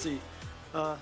cryptocurrency.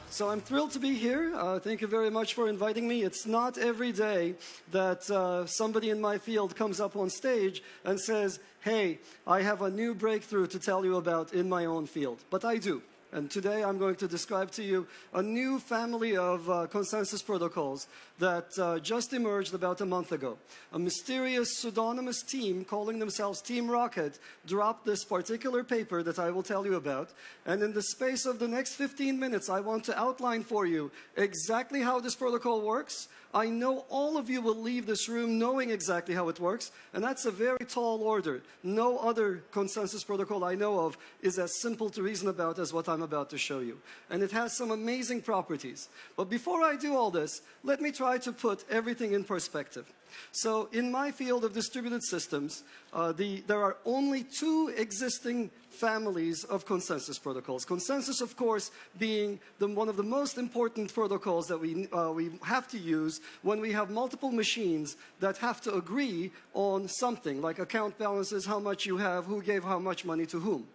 So I'm thrilled to be here. Thank you very much for inviting me. It's not every day that somebody in my field comes up on stage and says, hey, I have a new breakthrough to tell you about in my own field. But I do. And today I'm going to describe to you a new family of consensus protocols that just emerged about a month ago. A mysterious pseudonymous team calling themselves Team Rocket dropped this particular paper that I will tell you about. And in the space of the next 15 minutes, I want to outline for you exactly how this protocol works. I know all of you will leave this room knowing exactly how it works, and that's a very tall order. No other consensus protocol I know of is as simple to reason about as what I'm about to show you. And it has some amazing properties. But before I do all this, let me try to put everything in perspective. So in my field of distributed systems, there are only two existing families of consensus protocols. Consensus, of course, being one of the most important protocols that we have to use when we have multiple machines that have to agree on something, like account balances, how much you have, who gave how much money to whom.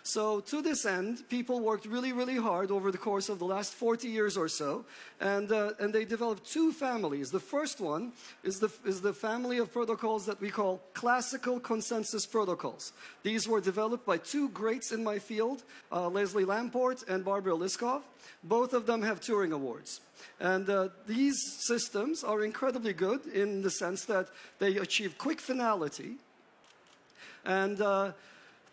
So to this end, people worked really, really hard over the course of the last 40 years or so, and they developed two families. The first one is the family of protocols that we call classical consensus protocols. These were developed by two greats in my field, Leslie Lamport and Barbara Liskov. Both of them have Turing Awards. And these systems are incredibly good in the sense that they achieve quick finality, and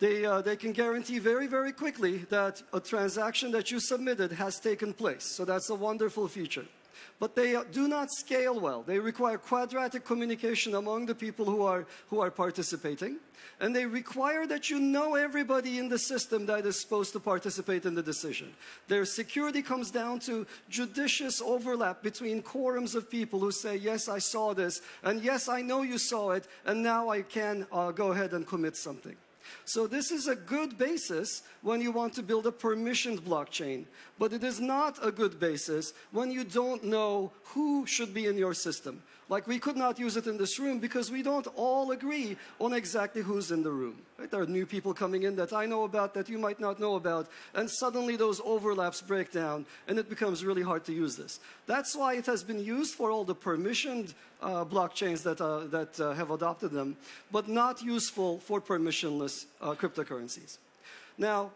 they can guarantee very, very quickly that a transaction that you submitted has taken place. So that's a wonderful feature. But they do not scale well. They require quadratic communication among the people who are participating. And they require that you know everybody in the system that is supposed to participate in the decision. Their security comes down to judicious overlap between quorums of people who say, yes, I saw this, and yes, I know you saw it, and now I can go ahead and commit something. So this is a good basis when you want to build a permissioned blockchain, but it is not a good basis when you don't know who should be in your system. Like, we could not use it in this room because we don't all agree on exactly who's in the room. Right? There are new people coming in that I know about that you might not know about, and suddenly those overlaps break down and it becomes really hard to use this. That's why it has been used for all the permissioned blockchains that have adopted them, but not useful for permissionless cryptocurrencies. Now,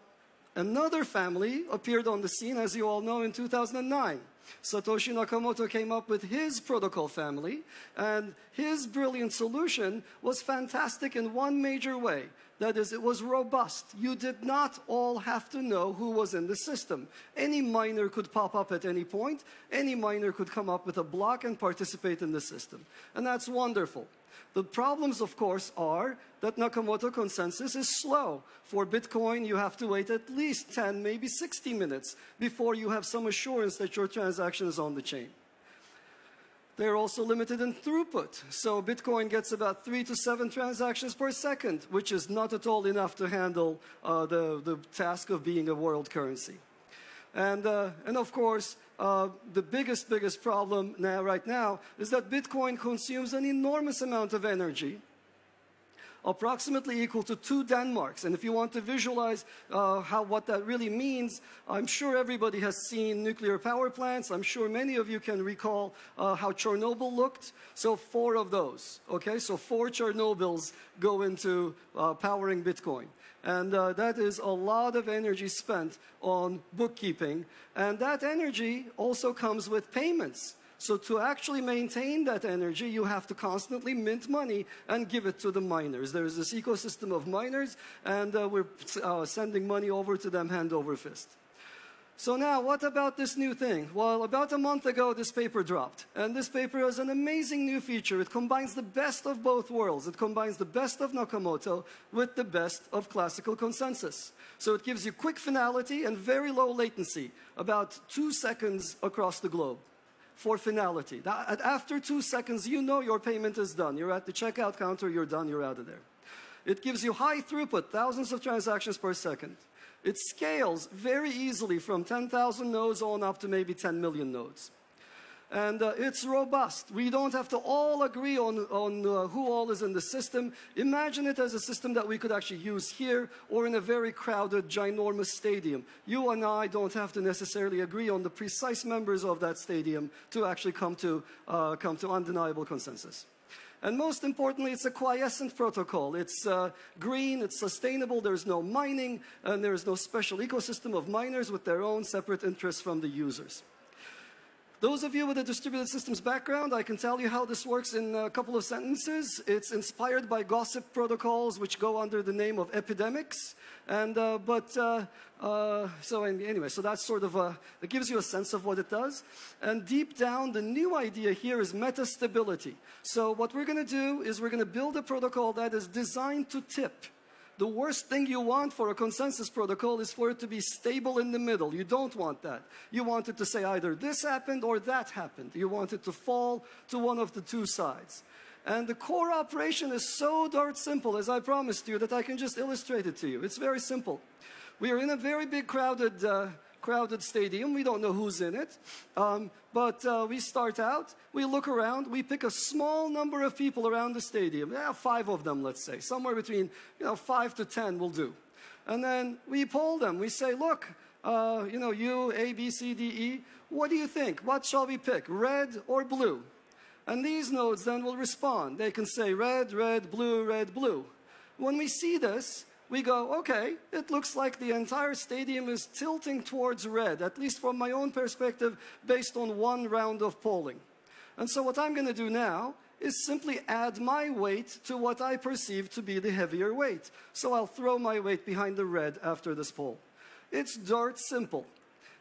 another family appeared on the scene, as you all know, in 2009. Satoshi Nakamoto came up with his protocol family, and his brilliant solution was fantastic in one major way. That is, it was robust. You did not all have to know who was in the system. Any miner could pop up at any point. Any miner could come up with a block and participate in the system. And that's wonderful. The problems, of course, are that Nakamoto consensus is slow. For Bitcoin, you have to wait at least 10, maybe 60 minutes before you have some assurance that your transaction is on the chain. They're also limited in throughput. So Bitcoin gets about 3 to 7 transactions per second, which is not at all enough to handle the task of being a world currency. And of course, the biggest problem right now is that Bitcoin consumes an enormous amount of energy, approximately equal to 2 Denmarks. And if you want to visualize what that really means, I'm sure everybody has seen nuclear power plants. I'm sure many of you can recall how Chernobyl looked. So 4 of those, okay? So 4 Chernobyls go into powering Bitcoin. And that is a lot of energy spent on bookkeeping. And that energy also comes with payments. So to actually maintain that energy, you have to constantly mint money and give it to the miners. There's this ecosystem of miners, and we're sending money over to them hand over fist. So now, what about this new thing? Well, about a month ago, this paper dropped. And this paper has an amazing new feature. It combines the best of both worlds. It combines the best of Nakamoto with the best of classical consensus. So it gives you quick finality and very low latency, about 2 seconds across the globe for finality. After 2 seconds, you know your payment is done. You're at the checkout counter, you're done, you're out of there. It gives you high throughput, thousands of transactions per second. It scales very easily from 10,000 nodes on up to maybe 10 million nodes. And it's robust. We don't have to all agree on who all is in the system. Imagine it as a system that we could actually use here or in a very crowded, ginormous stadium. You and I don't have to necessarily agree on the precise members of that stadium to actually come to undeniable consensus. And most importantly, it's a quiescent protocol. It's green, it's sustainable, there's no mining, and there's no special ecosystem of miners with their own separate interests from the users. Those of you with a distributed systems background, I can tell you how this works in a couple of sentences. It's inspired by gossip protocols which go under the name of epidemics. And, so that's sort of, it gives you a sense of what it does. And deep down, the new idea here is metastability. So what we're going to do is we're going to build a protocol that is designed to tip. The worst thing you want for a consensus protocol is for it to be stable in the middle. You don't want that. You want it to say either this happened or that happened. You want it to fall to one of the two sides. And the core operation is so darn simple, as I promised you, that I can just illustrate it to you. It's very simple. We are in a very big crowded stadium. We don't know who's in it. But we start out, we look around, we pick a small number of people around the stadium. 5 of them, let's say. Somewhere between 5 to 10 will do. And then we poll them. We say, look, you, A, B, C, D, E, what do you think? What shall we pick, red or blue? And these nodes then will respond. They can say red, red, blue, red, blue. When we see this, we go, okay, it looks like the entire stadium is tilting towards red, at least from my own perspective, based on one round of polling. And so what I'm going to do now is simply add my weight to what I perceive to be the heavier weight. So I'll throw my weight behind the red after this poll. It's dirt simple.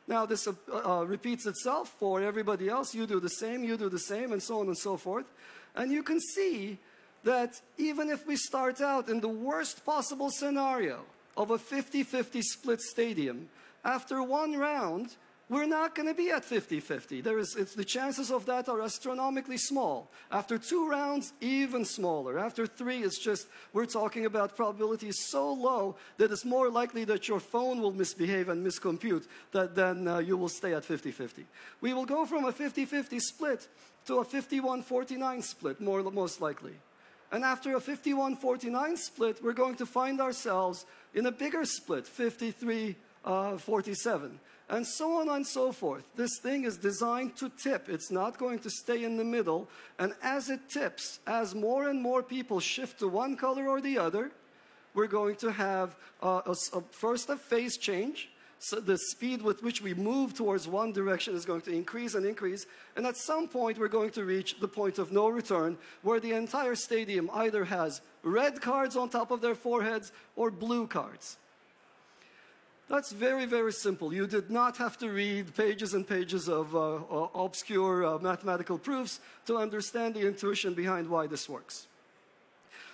Now this repeats itself for everybody else. You do the same, and so on and so forth. And you can see that even if we start out in the worst possible scenario of a 50-50 split stadium, after one round, we're not going to be at 50-50. The chances of that are astronomically small. After 2 rounds, even smaller. After 3, it's just, we're talking about probabilities so low that it's more likely that your phone will misbehave and miscompute than you will stay at 50-50. We will go from a 50-50 split to a 51-49 split, most likely. And after a 51-49 split, we're going to find ourselves in a bigger split, 53-47. And so on and so forth. This thing is designed to tip. It's not going to stay in the middle. And as it tips, as more and more people shift to one color or the other, we're going to have first a phase change. So the speed with which we move towards one direction is going to increase and increase. And at some point, we're going to reach the point of no return, where the entire stadium either has red cards on top of their foreheads or blue cards. That's very, very simple. You did not have to read pages and pages of obscure mathematical proofs to understand the intuition behind why this works.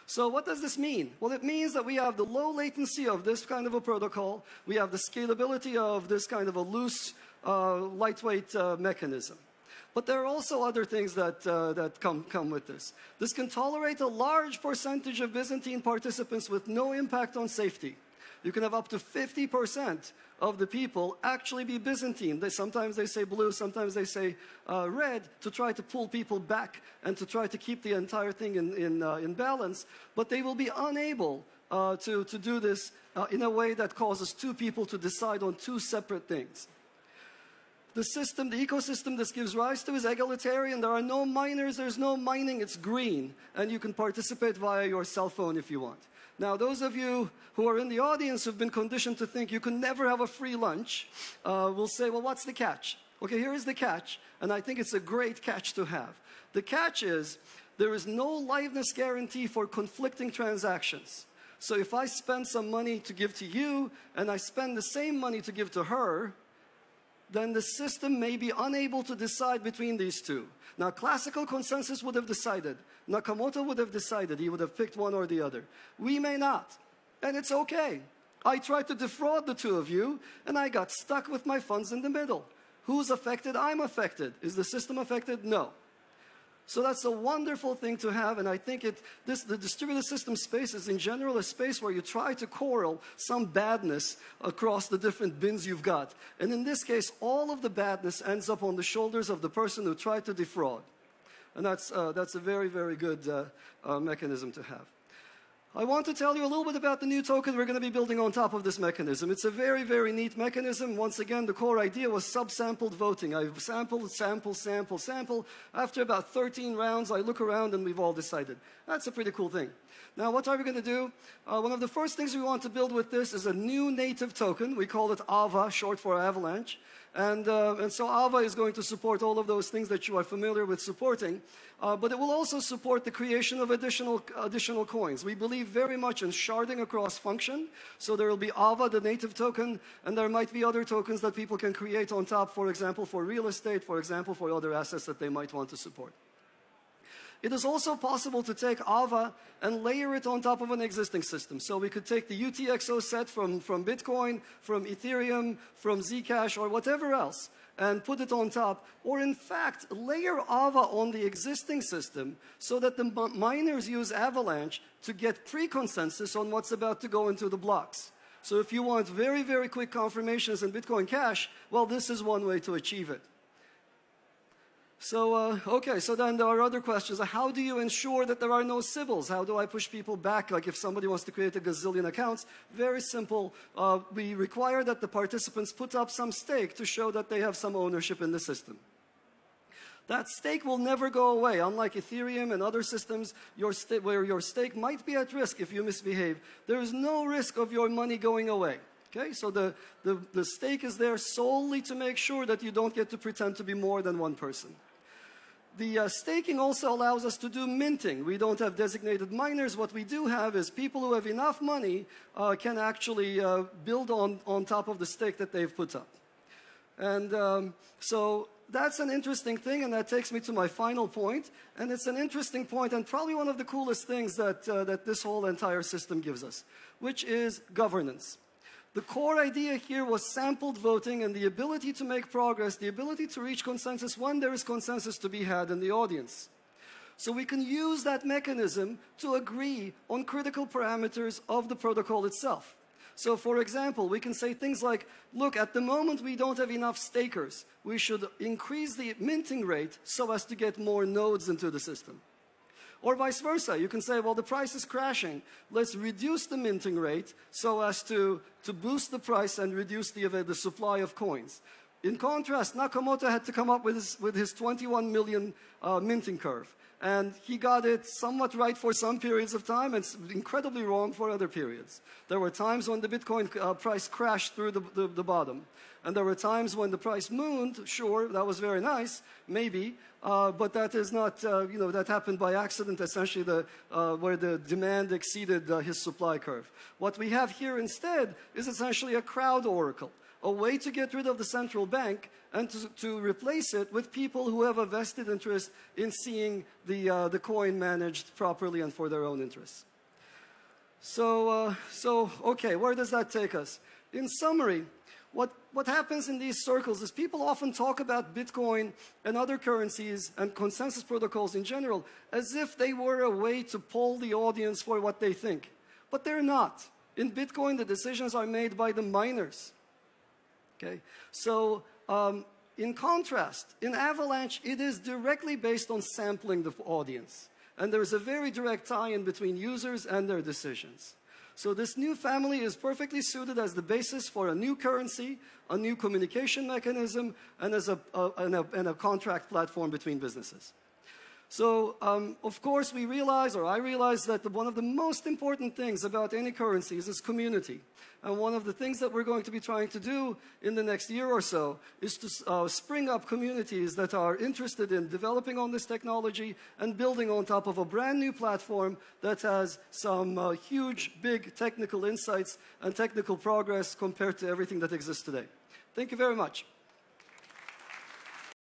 So what does this mean? Well, it means that we have the low latency of this kind of a protocol. We have the scalability of this kind of a loose, lightweight mechanism. But there are also other things that come with this. This can tolerate a large percentage of Byzantine participants with no impact on safety. You can have up to 50% of the people actually be Byzantine. Sometimes they say blue, sometimes they say red, to try to pull people back and to try to keep the entire thing in balance. But they will be unable to do this in a way that causes 2 people to decide on 2 separate things. The system, the ecosystem this gives rise to is egalitarian. There are no miners, there's no mining, it's green. And you can participate via your cell phone if you want. Now, those of you who are in the audience who've been conditioned to think you can never have a free lunch will say, well, what's the catch? Okay, here is the catch, and I think it's a great catch to have. The catch is there is no liveness guarantee for conflicting transactions. So if I spend some money to give to you, and I spend the same money to give to her, then the system may be unable to decide between these two. Now, classical consensus would have decided. Nakamoto would have decided. He would have picked one or the other. We may not, and it's okay. I tried to defraud the 2 of you, and I got stuck with my funds in the middle. Who's affected? I'm affected. Is the system affected? No. So that's a wonderful thing to have, and I think the distributed system space is in general a space where you try to corral some badness across the different bins you've got. And in this case, all of the badness ends up on the shoulders of the person who tried to defraud. And that's a very, very good mechanism to have. I want to tell you a little bit about the new token we're going to be building on top of this mechanism. It's a very, very neat mechanism. Once again, the core idea was subsampled voting. I've sampled, sample, sample, sample. After about 13 rounds, I look around and we've all decided. That's a pretty cool thing. Now, what are we going to do? One of the first things we want to build with this is a new native token. We call it AVA, short for Avalanche. And so AVA is going to support all of those things that you are familiar with supporting. But it will also support the creation of additional coins. We believe very much in sharding across function. So there will be AVA, the native token, and there might be other tokens that people can create on top, for example, for real estate, for example, for other assets that they might want to support. It is also possible to take AVA and layer it on top of an existing system. So we could take the UTXO set from Bitcoin, from Ethereum, from Zcash, or whatever else, and put it on top. Or in fact, layer AVA on the existing system so that the miners use Avalanche to get pre-consensus on what's about to go into the blocks. So if you want very, very quick confirmations in Bitcoin Cash, well, this is one way to achieve it. So, okay, so then there are other questions. How do you ensure that there are no Sybils? How do I push people back? Like if somebody wants to create a gazillion accounts, very simple. We require that the participants put up some stake to show that they have some ownership in the system. That stake will never go away. Unlike Ethereum and other systems where your stake might be at risk if you misbehave, there is no risk of your money going away. Okay, so the stake is there solely to make sure that you don't get to pretend to be more than one person. The staking also allows us to do minting. We don't have designated miners. What we do have is people who have enough money can actually build on top of the stake that they've put up. And so that's an interesting thing, and that takes me to my final point. And it's an interesting point and probably one of the coolest things that this whole entire system gives us, which is governance. The core idea here was sampled voting and the ability to make progress, the ability to reach consensus when there is consensus to be had in the audience. So we can use that mechanism to agree on critical parameters of the protocol itself. So for example, we can say things like, look, at the moment we don't have enough stakers. We should increase the minting rate so as to get more nodes into the system. Or vice versa, you can say, well, the price is crashing. Let's reduce the minting rate so as to boost the price and reduce the supply of coins. In contrast, Nakamoto had to come up with his 21 million minting curve. And he got it somewhat right for some periods of time and incredibly wrong for other periods. There were times when the Bitcoin price crashed through the bottom. And there were times when the price mooned. Sure, that was very nice, maybe. But that is not, that happened by accident, essentially, where the demand exceeded his supply curve. What we have here instead is essentially a crowd oracle, a way to get rid of the central bank and to replace it with people who have a vested interest in seeing the coin managed properly and for their own interests. So okay, where does that take us? In summary, what happens in these circles is people often talk about Bitcoin and other currencies and consensus protocols in general as if they were a way to poll the audience for what they think. But they're not. In Bitcoin, the decisions are made by the miners. Okay? So, in contrast, in Avalanche, it is directly based on sampling the audience. And there's a very direct tie-in between users and their decisions. So this new family is perfectly suited as the basis for a new currency, a new communication mechanism, and as a contract platform between businesses. So, of course, I realize that one of the most important things about any currencies is community. And one of the things that we're going to be trying to do in the next year or so is to spring up communities that are interested in developing on this technology and building on top of a brand new platform that has some huge, big technical insights and technical progress compared to everything that exists today. Thank you very much.